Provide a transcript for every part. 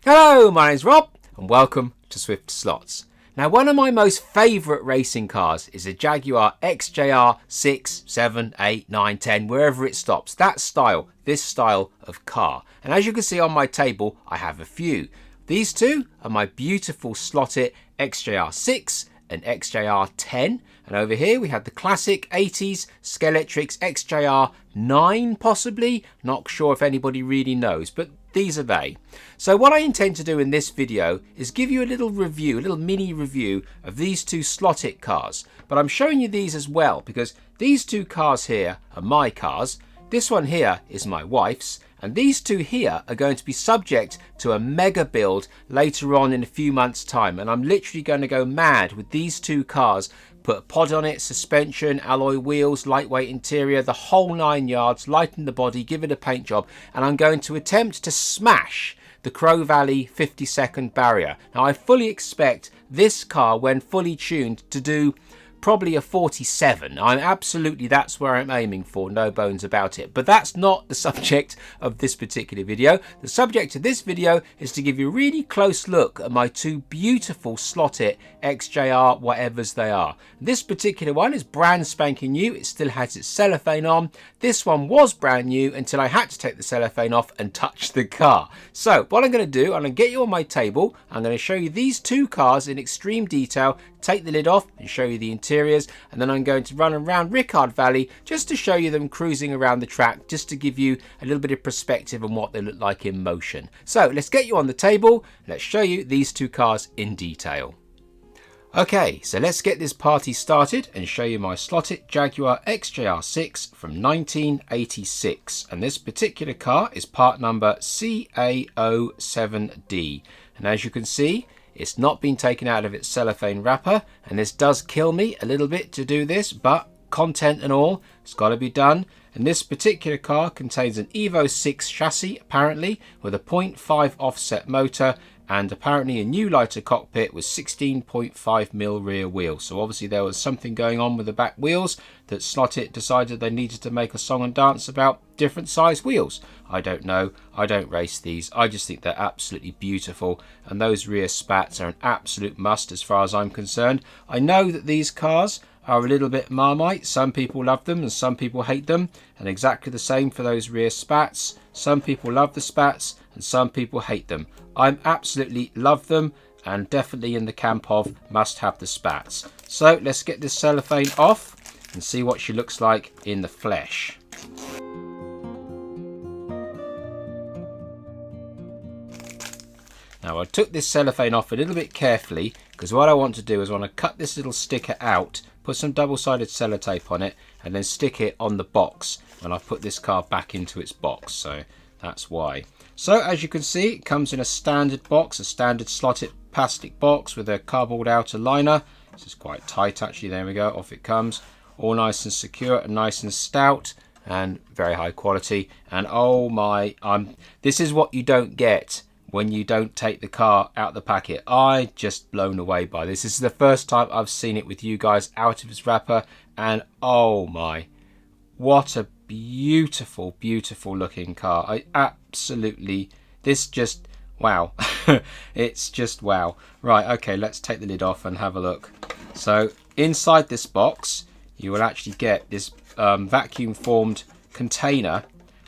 Hello, my name's Rob and welcome to SwiftSlots. Now, one of my most favourite racing cars is a Jaguar XJR-6, 7, 8, 9, 10, wherever it stops. That style, this style of car. And as you can see on my table, I have a few. These two are my beautiful Slot.it XJR6 and XJR10. And over here we have the classic 80s Skeletrix XJR9 possibly. Not sure if anybody really knows, but these are they. So what I intend to do in this video is give you a little review, a little mini review of these two Slot.it cars. But I'm showing you these as well because these two cars here are my cars. This one here is my wife's, and these two here are going to be subject to a mega build later on in a few months' time. And I'm literally going to go mad with these two cars, put a pod on it, suspension, alloy wheels, lightweight interior, the whole 9 yards, lighten the body, give it a paint job. And I'm going to attempt to smash the Crow Valley 50-second barrier. Now, I fully expect this car, when fully tuned, to do probably a 47. That's where I'm aiming for, no bones about it. But that's not the subject of this particular video. The subject of this video is to give you a really close look at my two beautiful Slot.it XJR whatevers they are. This particular one is brand spanking new. It still has its cellophane on. This one was brand new until I had to take the cellophane off and touch the car. So what I'm going to do, I'm going to get you on my table. I'm going to show you these two cars in extreme detail, take the lid off and show you the interiors, and then I'm going to run around Ricard Valley just to show you them cruising around the track, just to give you a little bit of perspective on what they look like in motion. So let's get you on the table. Let's show you these two cars in detail. Okay, so let's get this party started and show you my Slot.it Jaguar XJR6 from 1986. And this particular car is part number CA07D. And as you can see, it's not been taken out of its cellophane wrapper, and this does kill me a little bit to do this, but content and all, it's got to be done. And this particular car contains an Evo 6 chassis, apparently, with a 0.5 offset motor, and apparently a new lighter cockpit with 16.5mm rear wheels. So obviously there was something going on with the back wheels that Slot.it decided they needed to make a song and dance about different size wheels. I don't know. I don't race these. I just think they're absolutely beautiful. And those rear spats are an absolute must as far as I'm concerned. I know that these cars are a little bit Marmite. Some people love them and some people hate them. And exactly the same for those rear spats. Some people love the spats and some people hate them. I absolutely love them and definitely in the camp of must have the spats. So let's get this cellophane off and see what she looks like in the flesh. Now I took this cellophane off a little bit carefully because what I want to do is I want to cut this little sticker out, put some double-sided sellotape on it and then stick it on the box when I put this car back into its box. So that's why. So as you can see, it comes in a standard box, a standard Slot.it plastic box with a cardboard outer liner. This is quite tight actually, there we go, off it comes. All nice and secure and nice and stout and very high quality. And oh my, this is what you don't get when you don't take the car out the packet. I just blown away by this. This is the first time I've seen it with you guys out of its wrapper, and oh my, what a beautiful, beautiful looking car. I absolutely, this just, wow. It's just wow. Right, okay, let's take the lid off and have a look. So inside this box, you will actually get this vacuum formed container,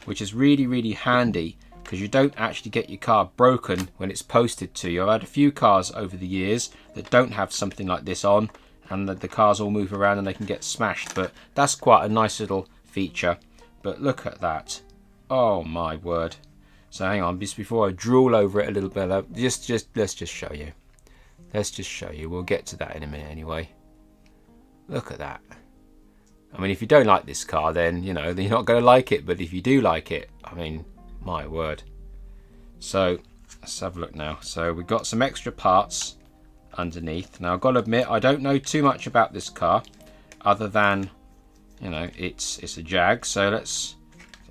which is really, really handy because you don't actually get your car broken when it's posted to you. I've had a few cars over the years that don't have something like this on, and the cars all move around and they can get smashed, but that's quite a nice little feature. But look at that. Oh my word. So hang on, just before I drool over it a little bit, let's just show you. Let's just show you. We'll get to that in a minute anyway. Look at that. I mean, if you don't like this car, then, you know, you're not going to like it. But if you do like it, I mean, my word. So let's have a look now. So we've got some extra parts underneath. Now I've got to admit, I don't know too much about this car other than, you know, it's a Jag. So let's,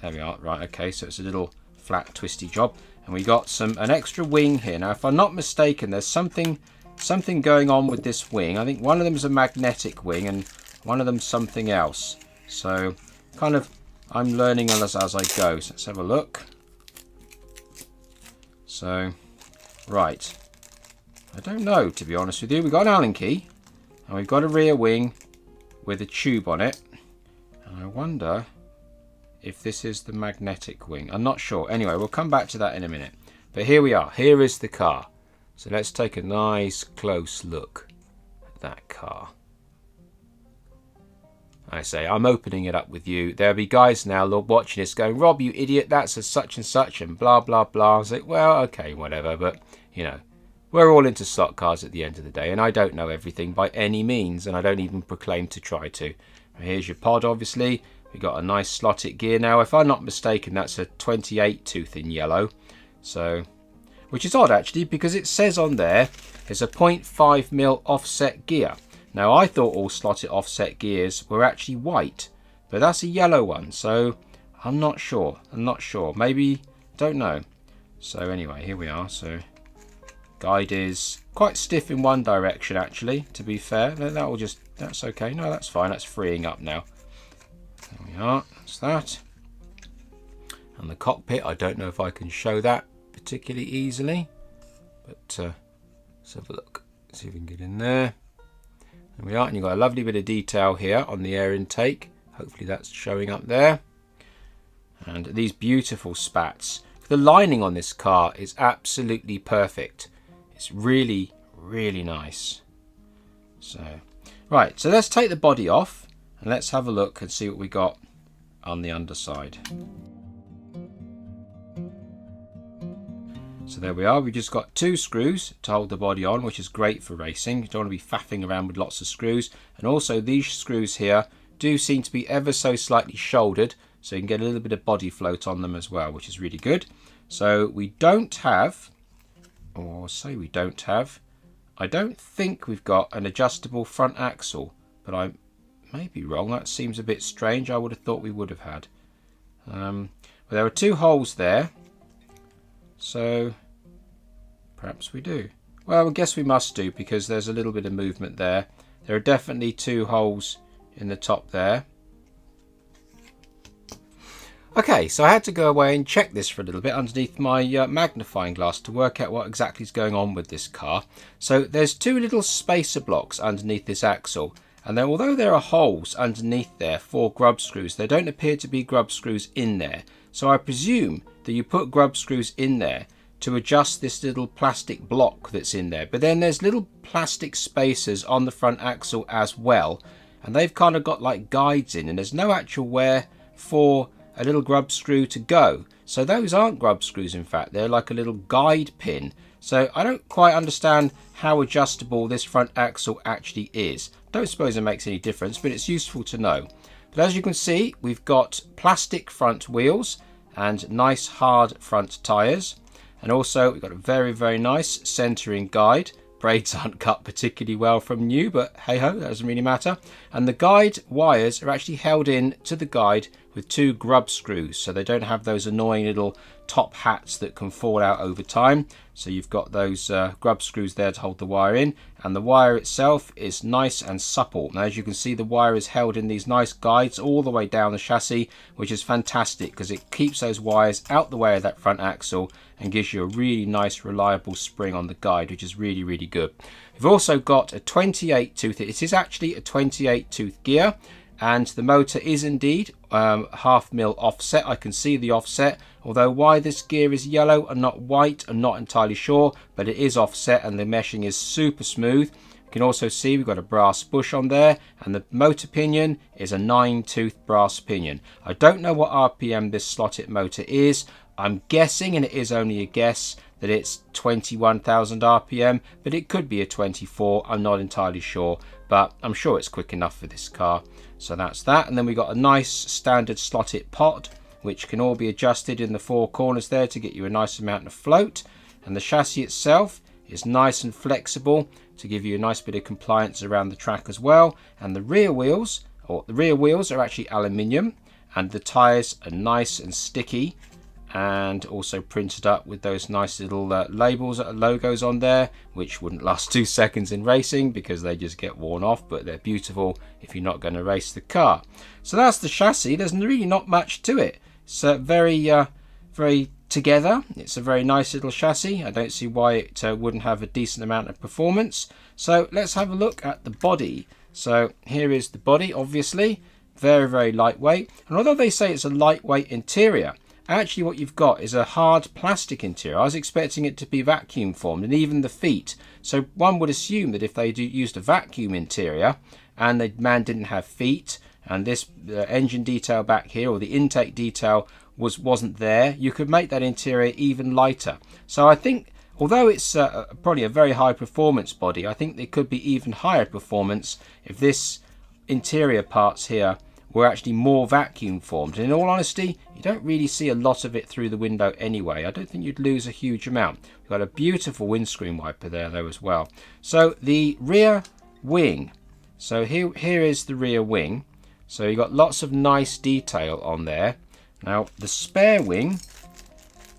there we are. Right, okay, so it's a little flat twisty job, and we got an extra wing here. Now if I'm not mistaken, there's something going on with this wing. I think one of them is a magnetic wing and one of them something else. So kind of I'm learning as I go. So let's have a look. So Right. I don't know, to be honest with you. We've got an Allen key. And we've got a rear wing with a tube on it. And I wonder if this is the magnetic wing. I'm not sure. Anyway, we'll come back to that in a minute. But here we are. Here is the car. So let's take a nice close look at that car. I say, I'm opening it up with you. There'll be guys now watching this going, Rob, you idiot, that's a such and such and blah, blah, blah. I was like, well, okay, whatever. But, you know, we're all into slot cars at the end of the day. And I don't know everything by any means. And I don't even proclaim to try to. Here's your pod, obviously. We've got a nice Slot.it gear now. If I'm not mistaken, that's a 28 tooth in yellow. So, which is odd, actually, because it says on there it's a 0.5mm offset gear. Now, I thought all Slot.it offset gears were actually white, but that's a yellow one, so I'm not sure. Maybe, don't know. So anyway, here we are. So guide is quite stiff in one direction, actually, to be fair. That will just, that's okay. No, that's fine. That's freeing up now. There we are. That's that. And the cockpit, I don't know if I can show that particularly easily, but let's have a look. See if we can get in there. There we are, and you've got a lovely bit of detail here on the air intake. Hopefully that's showing up there. And these beautiful spats. The lining on this car is absolutely perfect. It's really, really nice. So, right, so let's take the body off and let's have a look and see what we got on the underside. So there we are, we've just got 2 screws to hold the body on, which is great for racing. You don't want to be faffing around with lots of screws. And also these screws here do seem to be ever so slightly shouldered, so you can get a little bit of body float on them as well, which is really good. So we don't have, or say we don't have, I don't think we've got an adjustable front axle, but I may be wrong. That seems a bit strange. I would have thought we would have had. But there are 2 holes there. So perhaps we do. Well, I guess we must do, because there's a little bit of movement there. There are definitely 2 holes in the top there. Okay, so I had to go away and check this for a little bit underneath my magnifying glass to work out what exactly is going on with this car. So there's 2 little spacer blocks underneath this axle. And then, although there are holes underneath there for grub screws, there don't appear to be grub screws in there. So I presume that you put grub screws in there to adjust this little plastic block that's in there. But then there's little plastic spacers on the front axle as well. And they've kind of got like guides in, and there's no actual where for a little grub screw to go. So those aren't grub screws, in fact. They're like a little guide pin. So I don't quite understand how adjustable this front axle actually is. Don't suppose it makes any difference, but it's useful to know. But as you can see, we've got plastic front wheels and nice hard front tyres. And also we've got a very, very nice centering guide. Braids aren't cut particularly well from new, but hey ho, that doesn't really matter. And the guide wires are actually held in to the guide with 2 grub screws, so they don't have those annoying little top hats that can fall out over time. So you've got those grub screws there to hold the wire in, and the wire itself is nice and supple. Now, as you can see, the wire is held in these nice guides all the way down the chassis, which is fantastic because it keeps those wires out the way of that front axle and gives you a really nice reliable spring on the guide, which is really, really good. We've also got a 28 tooth. It is actually a 28 tooth gear, and the motor is indeed 0.5mm offset. I can see the offset, although why this gear is yellow and not white, I'm not entirely sure, but it is offset and the meshing is super smooth. You can also see we've got a brass bush on there, and the motor pinion is a 9-tooth brass pinion. I don't know what RPM this Slot.it motor is. I'm guessing, and it is only a guess, that it's 21,000 RPM, but it could be a 24. I'm not entirely sure, but I'm sure it's quick enough for this car. So that's that. And then we got a nice standard Slot.it pod, which can all be adjusted in the 4 corners there to get you a nice amount of float. And the chassis itself is nice and flexible to give you a nice bit of compliance around the track as well. And the rear wheels are actually aluminium, and the tyres are nice and sticky, and also printed up with those nice little labels that are logos on there, which wouldn't last 2 seconds in racing because they just get worn off, but they're beautiful if you're not going to race the car. So that's the chassis. There's really not much to it. It's very together. It's a very nice little chassis. I don't see why it wouldn't have a decent amount of performance. So let's have a look at the body. So here is the body, obviously. Very, very lightweight. And although they say it's a lightweight interior, actually what you've got is a hard plastic interior. I was expecting it to be vacuum formed, and even the feet. So one would assume that if they used a vacuum interior and the man didn't have feet, and this engine detail back here, or the intake detail wasn't there, you could make that interior even lighter. So I think, although it's probably a very high performance body, I think it could be even higher performance if this interior parts here were actually more vacuum formed. And in all honesty, you don't really see a lot of it through the window anyway. I don't think you'd lose a huge amount. You've got a beautiful windscreen wiper there though as well. So the rear wing. So here is the rear wing. So you've got lots of nice detail on there. Now the spare wing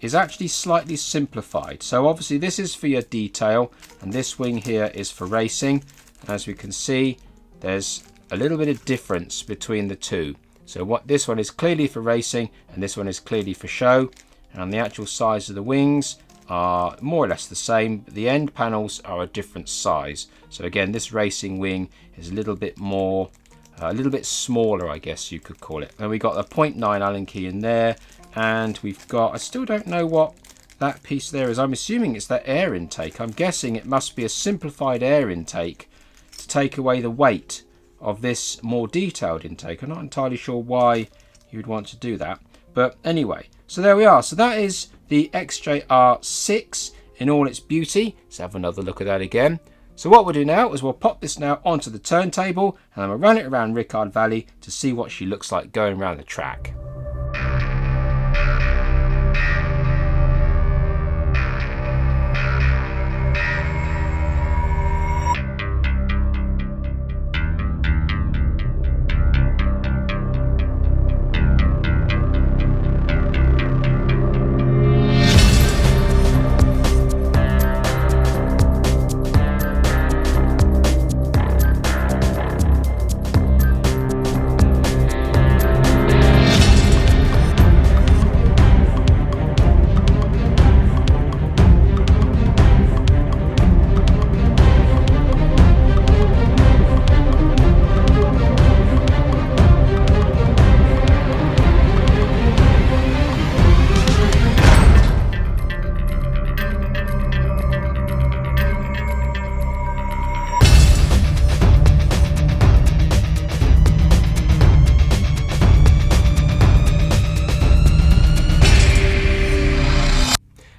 is actually slightly simplified. So obviously this is for your detail, and this wing here is for racing. As we can see, there's a little bit of difference between the two. So what this one is clearly for racing, and this one is clearly for show. And the actual size of the wings are more or less the same, but the end panels are a different size. So again, this racing wing is a little bit more, a little bit smaller, I guess you could call it. And we got a 0.9 Allen key in there, and we've got, I still don't know what that piece there is. I'm assuming it's that air intake. I'm guessing it must be a simplified air intake to take away the weight of this more detailed intake. I'm not entirely sure why you would want to do that, but anyway, so there we are. So that is the XJR6 in all its beauty. Let's have another look at that again. So what we'll do now is we'll pop this now onto the turntable, and I'm going to run it around Rickard Valley to see what she looks like going around the track.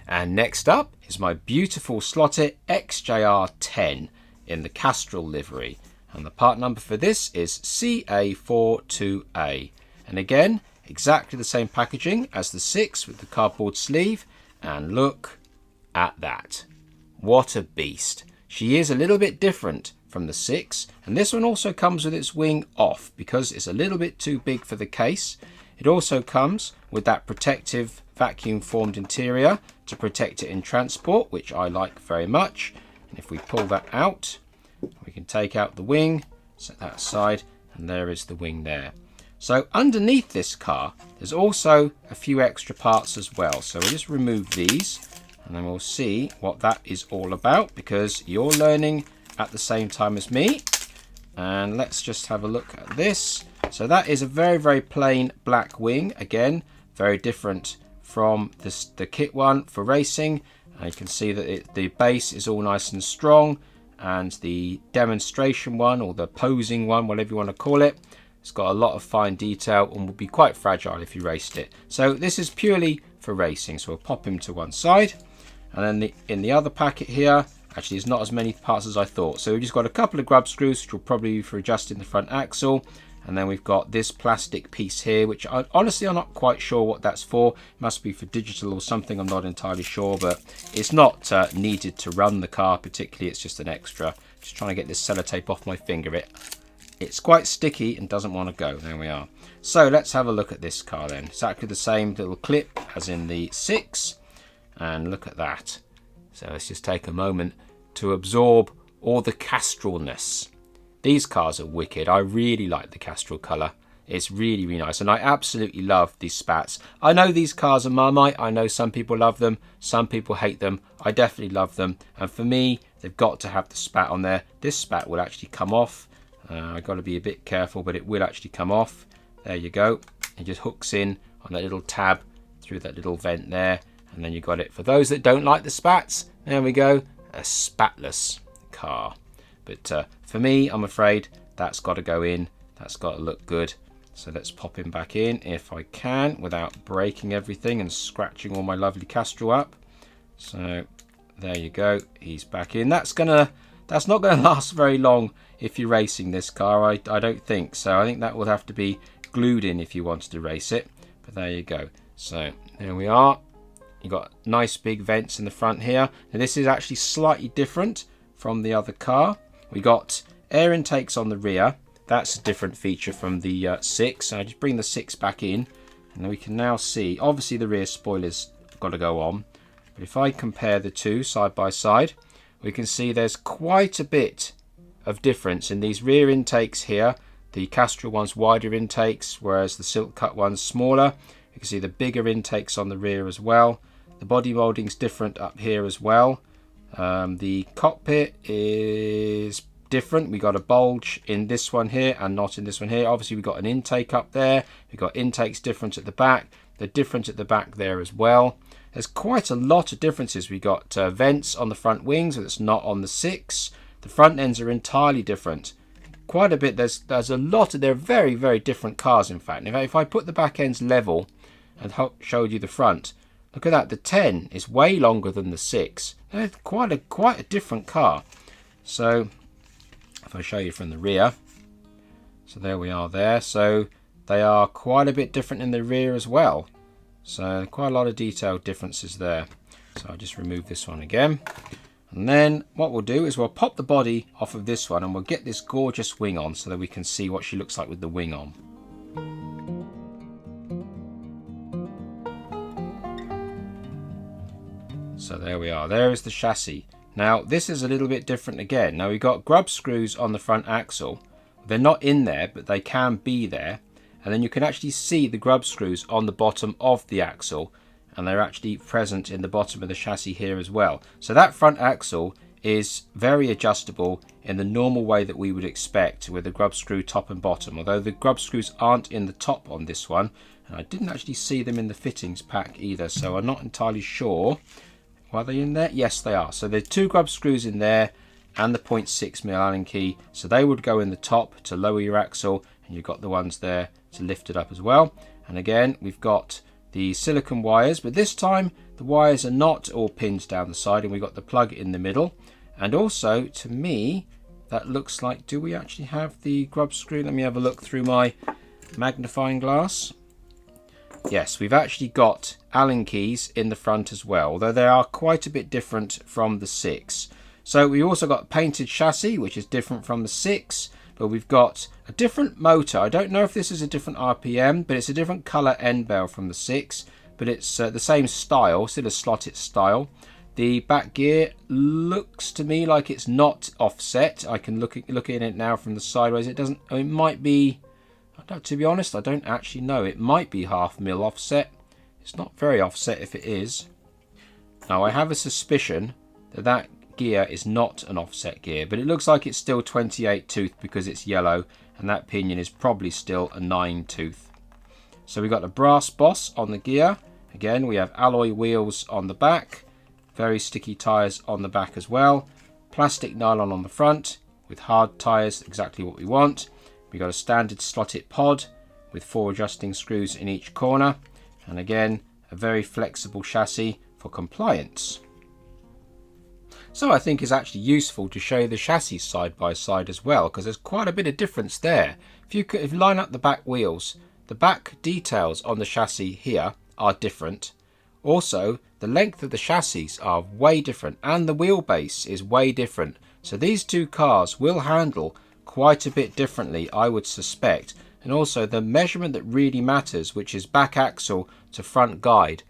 And next up is my beautiful Slot.it XJR10 in the Castrol livery. And the part number for this is CA42A. And again, exactly the same packaging as the 6 with the cardboard sleeve. And look at that. What a beast. She is a little bit different from the 6. And this one also comes with its wing off because it's a little bit too big for the case. It also comes with that protective vacuum formed interior to protect it in transport, which I like very much. And if we pull that out, we can take out the wing, set that aside, and there is the wing there. So underneath this car, there's also a few extra parts as well. So we'll just remove these, and then we'll see what that is all about, because you're learning at the same time as me. And let's just have a look at this. So that is a very, very plain black wing. Again, very different from the kit one for racing. And you can see that the base is all nice and strong, and the demonstration one, or the posing one, whatever you want to call it, it's got a lot of fine detail and will be quite fragile if you raced it. So this is purely for racing. So we'll pop him to one side, and then in the other packet here, actually there's not as many parts as I thought. So we've just got a couple of grub screws, which will probably be for adjusting the front axle. And then we've got this plastic piece here, which honestly I'm not quite sure what that's for. It must be for digital or something, I'm not entirely sure, but it's not needed to run the car particularly. It's just an extra. Just trying to get this sellotape off my finger. It's quite sticky and doesn't want to go. There we are. So let's have a look at this car then. Exactly the same little clip as in the 6. And look at that. So let's just take a moment to absorb all the Castrolness. These cars are wicked. I really like the Castrol colour. It's really, really nice, and I absolutely love these spats. I know these cars are Marmite. I know some people love them, some people hate them. I definitely love them, and for me, they've got to have the spat on there. This spat will actually come off. I've got to be a bit careful, but it will actually come off. There you go. It just hooks in on that little tab through that little vent there, and then you got it. For those that don't like the spats, there we go, a spatless car. But for me, I'm afraid that's got to go in. That's got to look good. So let's pop him back in if I can without breaking everything and scratching all my lovely Castrol up. So there you go, he's back in. That's not gonna last very long if you're racing this car. I don't think so. I think that would have to be glued in if you wanted to race it. But there you go. So there we are. You've got nice big vents in the front here. Now this is actually slightly different from the other car. We got air intakes on the rear. That's a different feature from the 6. So I just bring the 6 back in, and we can now see, obviously the rear spoiler's got to go on. But if I compare the two side by side, we can see there's quite a bit of difference in these rear intakes here. The Castrol one's wider intakes, whereas the Silk Cut one's smaller. You can see the bigger intakes on the rear as well. The body moulding's different up here as well. The cockpit is different. We got a bulge in this one here and not in this one here. Obviously we got an intake up there. We got intakes different at the back. They're different at the back there as well. There's quite a lot of differences. We got vents on the front wings that's not on the 6. The front ends are entirely different. Quite a bit. There's a lot of, they're very, very different cars in fact. If I put the back ends level and showed you the front, look at that. The 10 is way longer than the 6. It's quite a different car. So if I show you from the rear, so there we are there. So they are quite a bit different in the rear as well. So quite a lot of detailed differences there. So I'll just remove this one again. And then what we'll do is we'll pop the body off of this one and we'll get this gorgeous wing on so that we can see what she looks like with the wing on. So there we are. There is the chassis. Now this is a little bit different again. Now we've got grub screws on the front axle. They're not in there, but they can be there. And then you can actually see the grub screws on the bottom of the axle. And they're actually present in the bottom of the chassis here as well. So that front axle is very adjustable in the normal way that we would expect with a grub screw top and bottom. Although the grub screws aren't in the top on this one. And I didn't actually see them in the fittings pack either. So I'm not entirely sure. Are they in there? Yes, they are. So there's 2 grub screws in there and the 0.6mm Allen key. So they would go in the top to lower your axle, and you've got the ones there to lift it up as well. And again, we've got the silicone wires, but this time the wires are not all pinned down the side, and we've got the plug in the middle. And also, to me, that looks like, do we actually have the grub screw? Let me have a look through my magnifying glass. Yes, we've actually got Allen keys in the front as well, although they are quite a bit different from the 6. So we also got painted chassis, which is different from the 6, but we've got a different motor. I don't know if this is a different RPM, but it's a different colour end bell from the 6, but it's the same style, still a Slot.it style. The back gear looks to me like it's not offset. I can look at it now from the sideways. It doesn't. It might be. To be honest, I don't actually know. It might be 0.5 mil offset. It's not very offset if it is. Now I have a suspicion that that gear is not an offset gear, but it looks like it's still 28 tooth because it's yellow, and that pinion is probably still a 9 tooth. So we've got a brass boss on the gear. Again, we have alloy wheels on the back, very sticky tyres on the back as well, plastic nylon on the front with hard tyres, exactly what we want. We've got a standard Slot.it pod with 4 adjusting screws in each corner, and again a very flexible chassis for compliance. So I think it's actually useful to show you the chassis side by side as well, because there's quite a bit of difference there. If you line up the back wheels, the back details on the chassis here are different. Also, the length of the chassis are way different, and the wheelbase is way different. So these two cars will handle quite a bit differently, I would suspect. And also the measurement that really matters, which is back axle to front guide.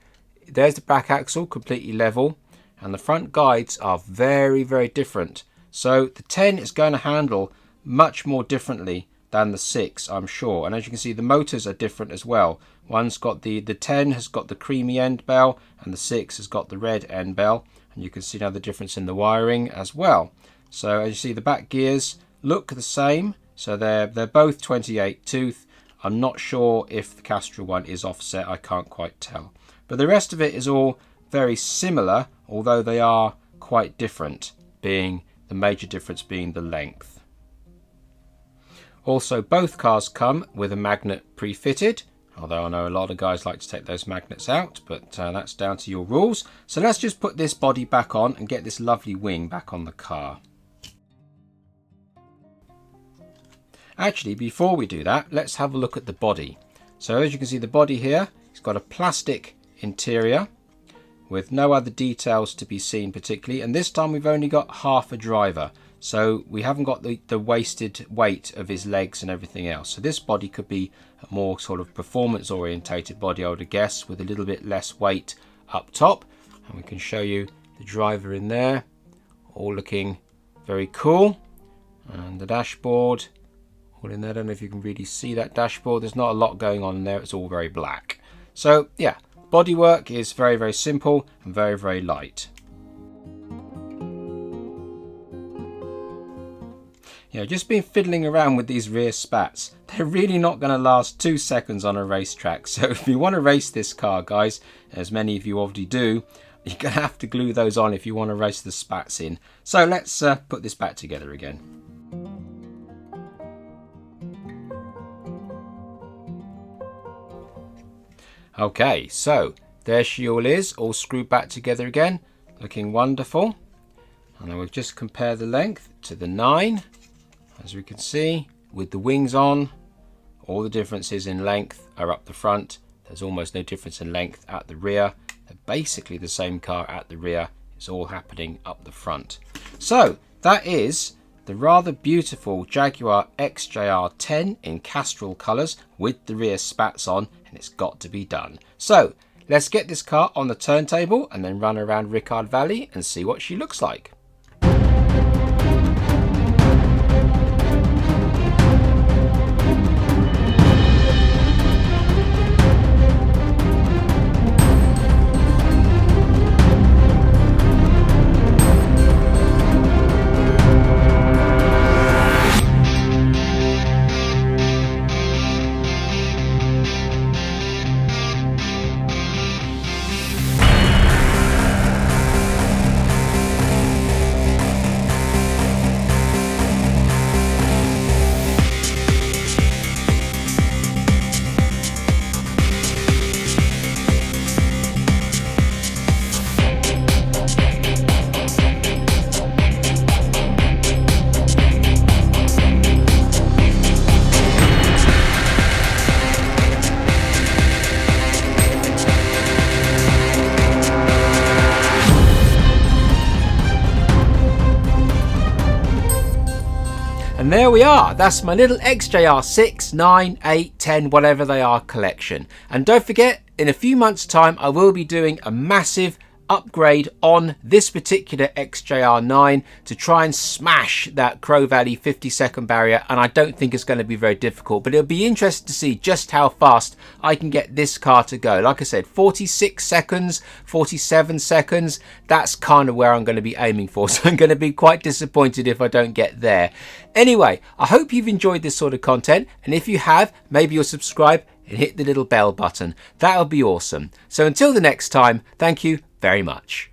There's the back axle completely level, and the front guides are very, very different. So the 10 is going to handle much more differently than the 6, I'm sure. And as you can see, the motors are different as well. One's got the 10 has got the creamy end bell, and the 6 has got the red end bell. And you can see now the difference in the wiring as well. So as you see, the back gears look the same. So they're both 28 tooth. I'm not sure if the Castrol one is offset, I can't quite tell. But the rest of it is all very similar, although they are quite different, being the major difference being the length. Also, both cars come with a magnet pre-fitted, although I know a lot of guys like to take those magnets out, but that's down to your rules. So let's just put this body back on and get this lovely wing back on the car. Actually, before we do that, let's have a look at the body. So as you can see, the body here, it's got a plastic interior with no other details to be seen particularly, and this time we've only got half a driver, so we haven't got the wasted weight of his legs and everything else. So this body could be a more sort of performance orientated body, I would guess, with a little bit less weight up top. And we can show you the driver in there, all looking very cool. And the dashboard all in there. I don't know if you can really see that dashboard. There's not a lot going on in there, it's all very black. So yeah, bodywork is very, very simple and very, very light. Yeah, just been fiddling around with these rear spats. They're really not going to last 2 seconds on a racetrack. So if you want to race this car, guys, as many of you already do, you're going to have to glue those on if you want to race the spats in. So let's put this back together again. Okay, so there she all is, all screwed back together again, looking wonderful. And then we'll just compare the length to the 9. As we can see, with the wings on, all the differences in length are up the front. There's almost no difference in length at the rear. They're basically the same car at the rear. It's all happening up the front. So that is the rather beautiful Jaguar XJR10 in Castrol colours with the rear spats on, and it's got to be done. So let's get this car on the turntable and then run around Ricard Valley and see what she looks like. And there we are, that's my little XJR6, 9, 8, 10, whatever they are collection. And don't forget, in a few months' time, I will be doing a massive upgrade on this particular XJR9 to try and smash that Crow Valley 50-second barrier, and I don't think it's going to be very difficult, but it'll be interesting to see just how fast I can get this car to go. Like I said, 46 seconds, 47 seconds, that's kind of where I'm going to be aiming for, so I'm going to be quite disappointed if I don't get there. Anyway, I hope you've enjoyed this sort of content, and if you have, maybe you'll subscribe and hit the little bell button. That'll be awesome. So until the next time, thank you very much.